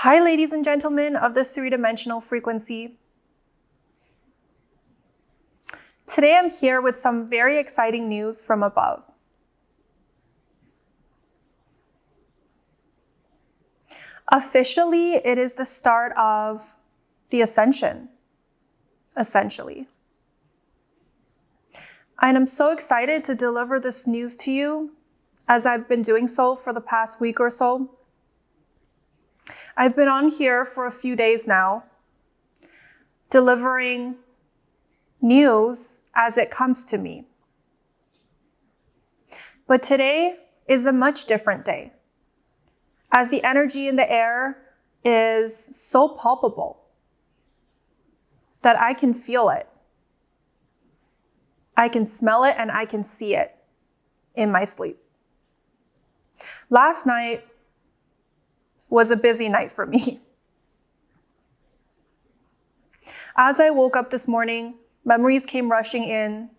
Hi, ladies and gentlemen of the three-dimensional frequency. Today I'm here with some very exciting news from above. Officially, it is the start of the ascension, essentially. And I'm so excited to deliver this news to you, as I've been doing so for the past week or so. I've been on here for a few days now, delivering news as it comes to me. But today is a much different day, as the energy in the air is so palpable that I can feel it. I can smell it and I can see it in my sleep. Last night was a busy night for me. As I woke up this morning, memories came rushing in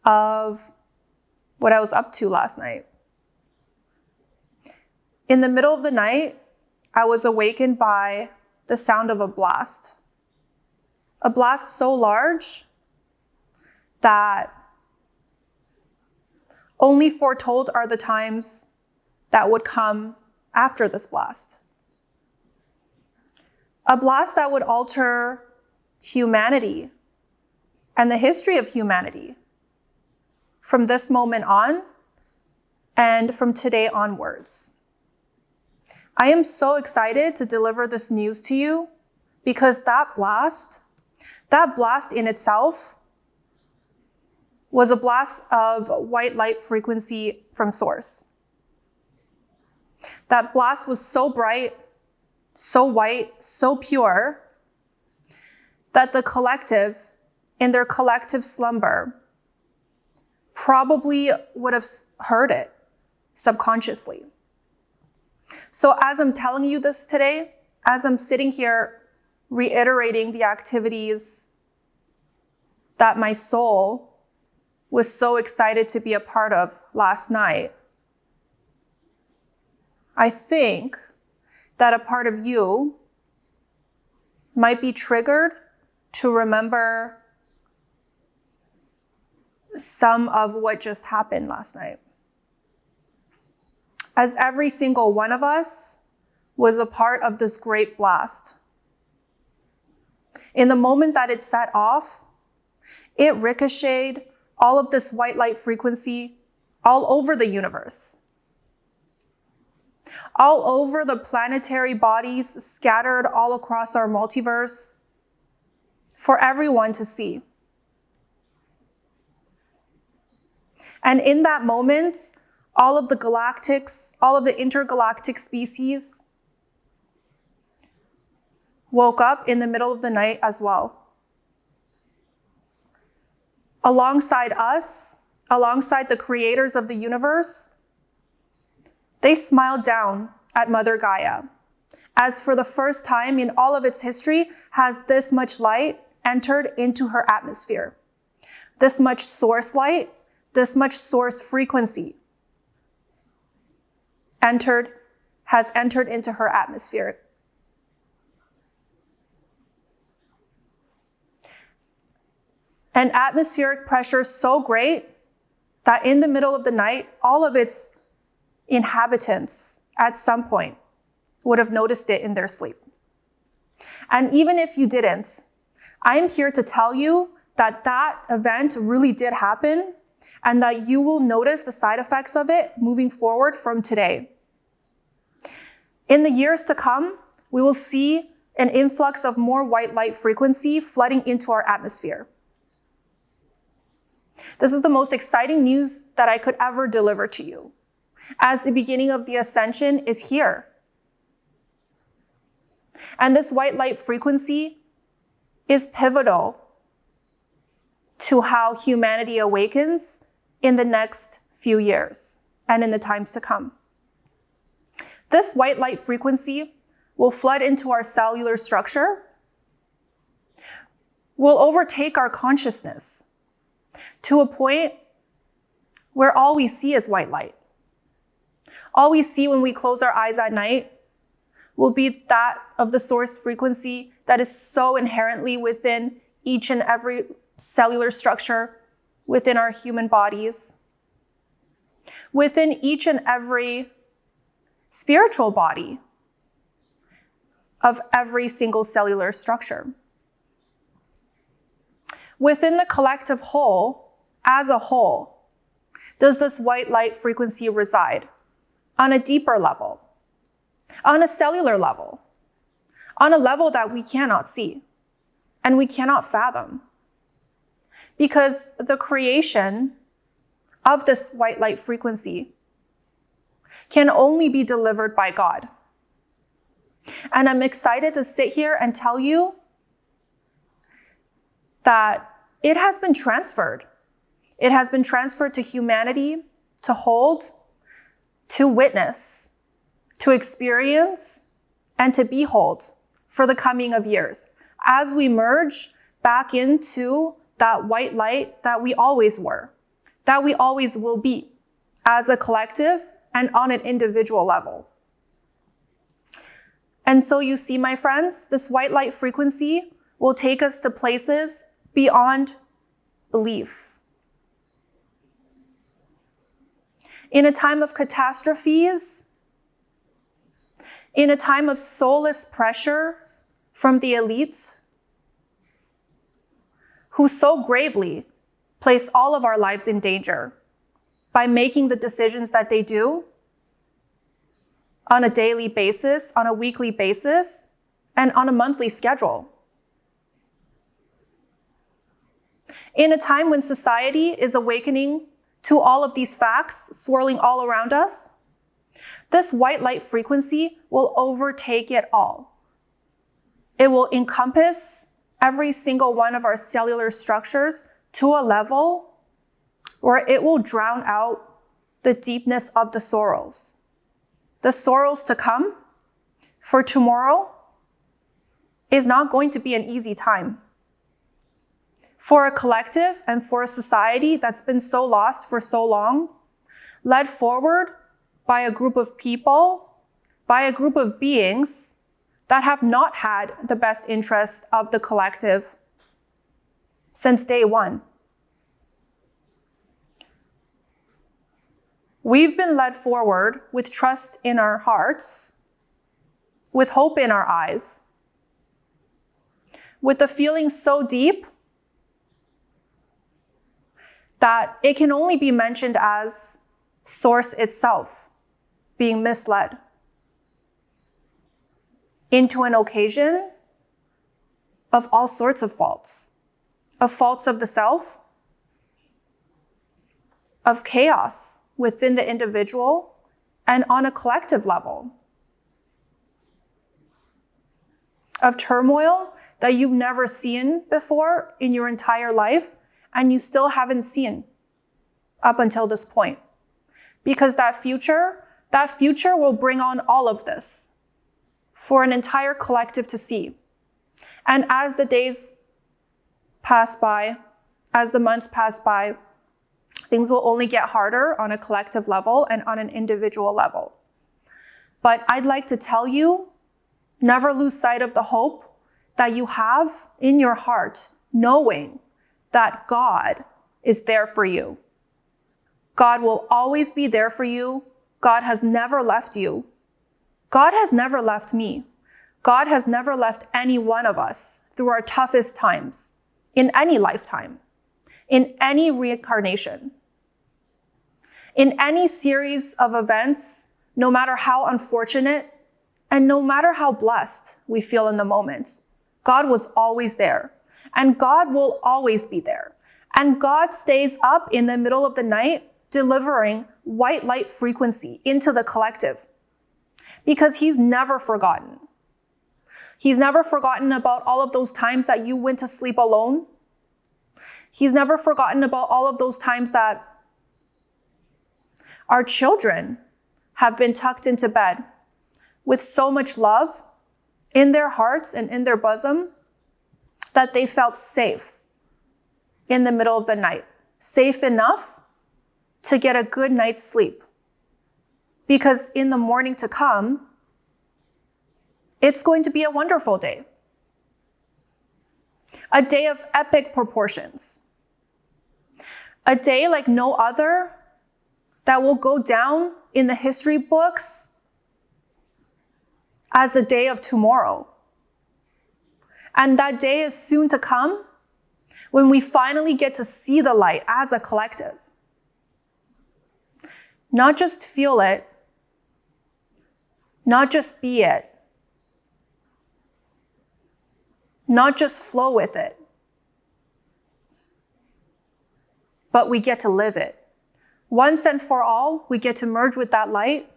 of what I was up to last night. In the middle of the night, I was awakened by the sound of a blast. A blast so large that only foretold are the times that would come after this blast. A blast that would alter humanity and the history of humanity from this moment on and from today onwards. I am so excited to deliver this news to you because that blast in itself was a blast of white light frequency from source. That blast was so bright, so white, so pure, that the collective, in their collective slumber, probably would have heard it subconsciously. So as I'm telling you this today, as I'm sitting here reiterating the activities that my soul was so excited to be a part of last night, I think that a part of you might be triggered to remember some of what just happened last night. As every single one of us was a part of this great blast. In the moment that it set off, it ricocheted all of this white light frequency all over the universe. All over the planetary bodies scattered all across our multiverse for everyone to see. And in that moment, all of the galactics, all of the intergalactic species woke up in the middle of the night as well. Alongside us, alongside the creators of the universe, they smiled down at Mother Gaia, as for the first time in all of its history has this much light entered into her atmosphere. This much source light, this much source frequency has entered into her atmosphere. An atmospheric pressure so great that in the middle of the night, all of its inhabitants at some point would have noticed it in their sleep. And even if you didn't, I am here to tell you that that event really did happen and that you will notice the side effects of it moving forward from today. In the years to come, we will see an influx of more white light frequency flooding into our atmosphere. This is the most exciting news that I could ever deliver to you, as the beginning of the ascension is here. And this white light frequency is pivotal to how humanity awakens in the next few years and in the times to come. This white light frequency will flood into our cellular structure, will overtake our consciousness to a point where all we see is white light. All we see when we close our eyes at night, will be that of the source frequency that is so inherently within each and every cellular structure within our human bodies, within each and every spiritual body of every single cellular structure. Within the collective whole, as a whole, does this white light frequency reside on a deeper level, on a cellular level, on a level that we cannot see and we cannot fathom. Because the creation of this white light frequency can only be delivered by God. And I'm excited to sit here and tell you that it has been transferred. It has been transferred to humanity to hold, to witness, to experience, and to behold for the coming of years as we merge back into that white light that we always were, that we always will be as a collective and on an individual level. And so you see, my friends, this white light frequency will take us to places beyond belief. In a time of catastrophes, in a time of soulless pressures from the elite, who so gravely place all of our lives in danger by making the decisions that they do on a daily basis, on a weekly basis, and on a monthly schedule. In a time when society is awakening to all of these facts swirling all around us, this white light frequency will overtake it all. It will encompass every single one of our cellular structures to a level where it will drown out the deepness of the sorrows. The sorrows to come, for tomorrow is not going to be an easy time. For a collective and for a society that's been so lost for so long, led forward by a group of people, by a group of beings that have not had the best interest of the collective since day one. We've been led forward with trust in our hearts, with hope in our eyes, with a feeling so deep that it can only be mentioned as source itself being misled into an occasion of all sorts of faults of the self, of chaos within the individual, and on a collective level, of turmoil that you've never seen before in your entire life, and you still haven't seen up until this point. Because that future will bring on all of this for an entire collective to see. And as the days pass by, as the months pass by, things will only get harder on a collective level and on an individual level. But I'd like to tell you, never lose sight of the hope that you have in your heart, knowing that God is there for you. God will always be there for you. God has never left you. God has never left me. God has never left any one of us through our toughest times, in any lifetime, in any reincarnation, in any series of events, no matter how unfortunate and no matter how blessed we feel in the moment. God was always there, and God will always be there. And God stays up in the middle of the night delivering white light frequency into the collective because he's never forgotten. He's never forgotten about all of those times that you went to sleep alone. He's never forgotten about all of those times that our children have been tucked into bed with so much love in their hearts and in their bosom that they felt safe in the middle of the night, safe enough to get a good night's sleep. Because in the morning to come, It's going to be a wonderful day. A day of epic proportions. A day like no other that will go down in the history books as the day of tomorrow. And that day is soon to come when we finally get to see the light as a collective. Not just feel it, not just be it, not just flow with it, but we get to live it. Once and for all, we get to merge with that light.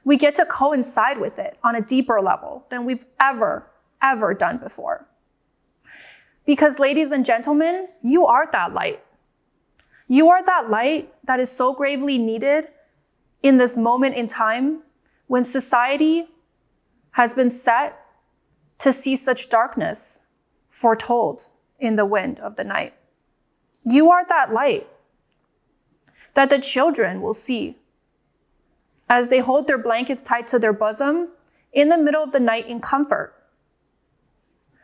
We get to coincide with it on a deeper level than we've ever done before. Because ladies and gentlemen, you are that light. You are that light that is so gravely needed in this moment in time when society has been set to see such darkness foretold in the wind of the night. You are that light that the children will see as they hold their blankets tied to their bosom in the middle of the night in comfort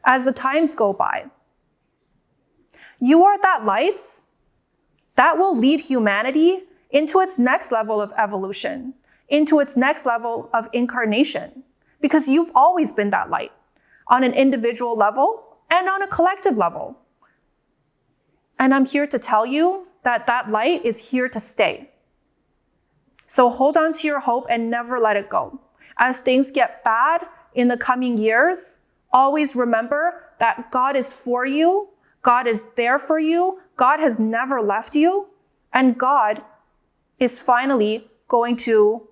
as the times go by. You are that light that will lead humanity into its next level of evolution, into its next level of incarnation, because you've always been that light on an individual level and on a collective level. And I'm here to tell you that that light is here to stay. So hold on to your hope and never let it go. As things get bad in the coming years, always remember that God is for you, God is there for you, God has never left you, and God is finally going to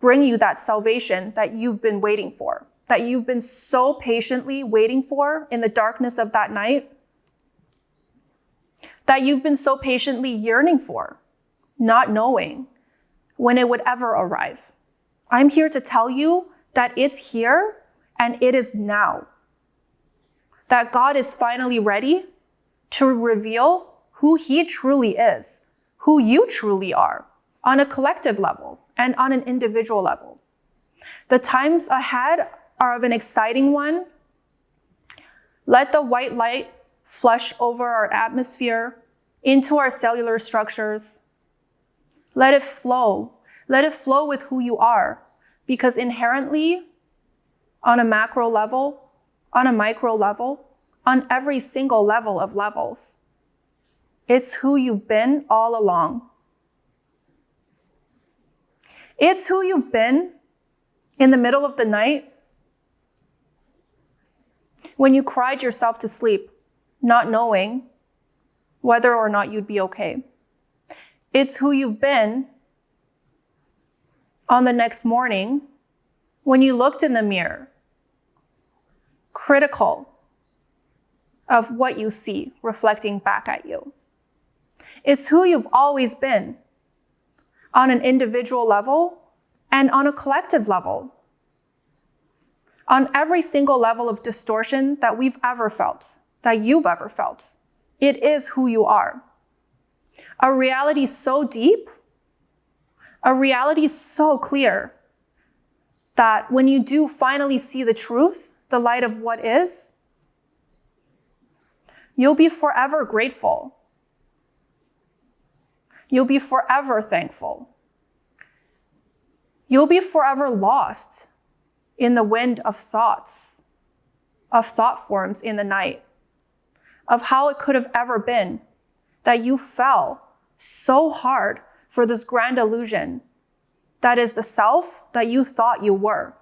bring you that salvation that you've been waiting for, that you've been so patiently waiting for in the darkness of that night, that you've been so patiently yearning for, not knowing when it would ever arrive. I'm here to tell you that it's here and it is now. That God is finally ready to reveal who He truly is, who you truly are, on a collective level and on an individual level. The times ahead are of an exciting one. Let the white light flush over our atmosphere, into our cellular structures. Let it flow. Let it flow with who you are, because inherently, on a macro level, on a micro level, on every single level of levels, it's who you've been all along. It's who you've been in the middle of the night when you cried yourself to sleep, not knowing whether or not you'd be okay. It's who you've been on the next morning when you looked in the mirror, critical of what you see reflecting back at you. It's who you've always been on an individual level and on a collective level, on every single level of distortion that we've ever felt, that you've ever felt. It is who you are. A reality so deep, a reality so clear, that when you do finally see the truth, the light of what is, you'll be forever grateful. You'll be forever thankful. You'll be forever lost in the wind of thoughts, of thought forms in the night, of how it could have ever been that you fell so hard for this grand illusion that is the self that you thought you were.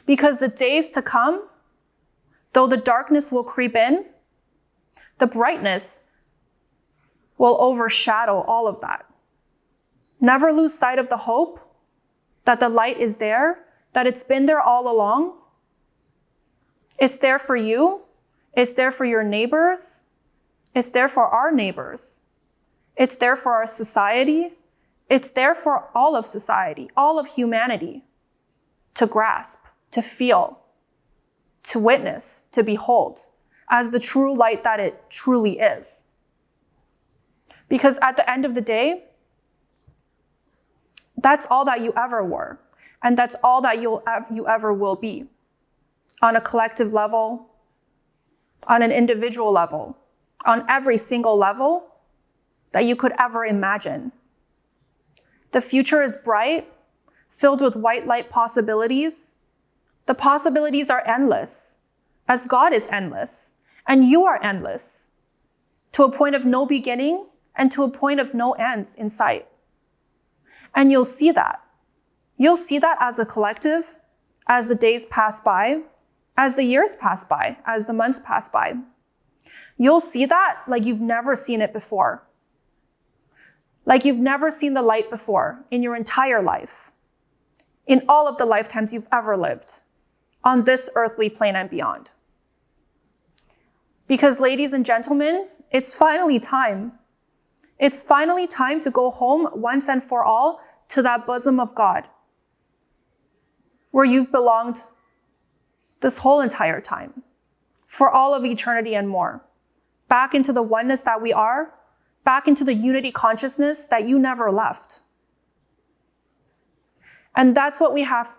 Because the days to come, though the darkness will creep in, the brightness will overshadow all of that. Never lose sight of the hope that the light is there, that it's been there all along. It's there for you. It's there for your neighbors. It's there for our neighbors. It's there for our society. It's there for all of society, all of humanity, to grasp, to feel, to witness, to behold, as the true light that it truly is. Because at the end of the day, that's all that you ever were. And that's all that you ever will be, on a collective level, on an individual level, on every single level that you could ever imagine. The future is bright, filled with white light possibilities. The possibilities are endless, as God is endless, and you are endless, to a point of no beginning and to a point of no ends in sight. And you'll see that. You'll see that as a collective, as the days pass by, as the years pass by, as the months pass by. You'll see that like you've never seen it before. Like you've never seen the light before in your entire life, in all of the lifetimes you've ever lived, on this earthly plane and beyond. Because, ladies and gentlemen, it's finally time. It's finally time to go home once and for all to that bosom of God, where you've belonged this whole entire time, for all of eternity and more. Back into the oneness that we are, back into the unity consciousness that you never left. And that's what we have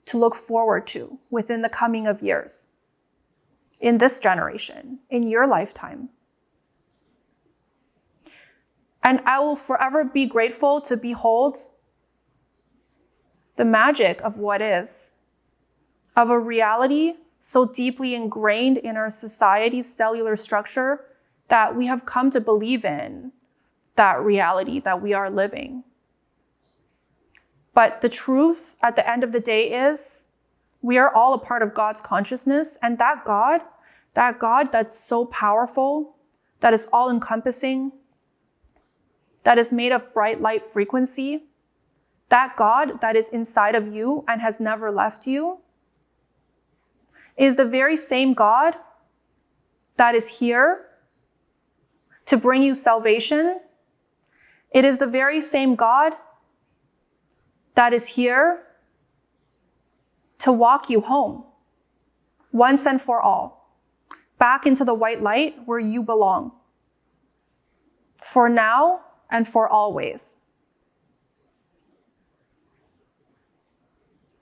to look forward to within the coming of years, in this generation, in your lifetime. And I will forever be grateful to behold the magic of what is, of a reality so deeply ingrained in our society's cellular structure that we have come to believe in that reality that we are living. But the truth at the end of the day is we are all a part of God's consciousness, and that God that's so powerful, that is all-encompassing, that is made of bright light frequency, that God that is inside of you and has never left you, is the very same God that is here to bring you salvation. It is the very same God that is here to walk you home, once and for all, back into the white light where you belong, for now and for always.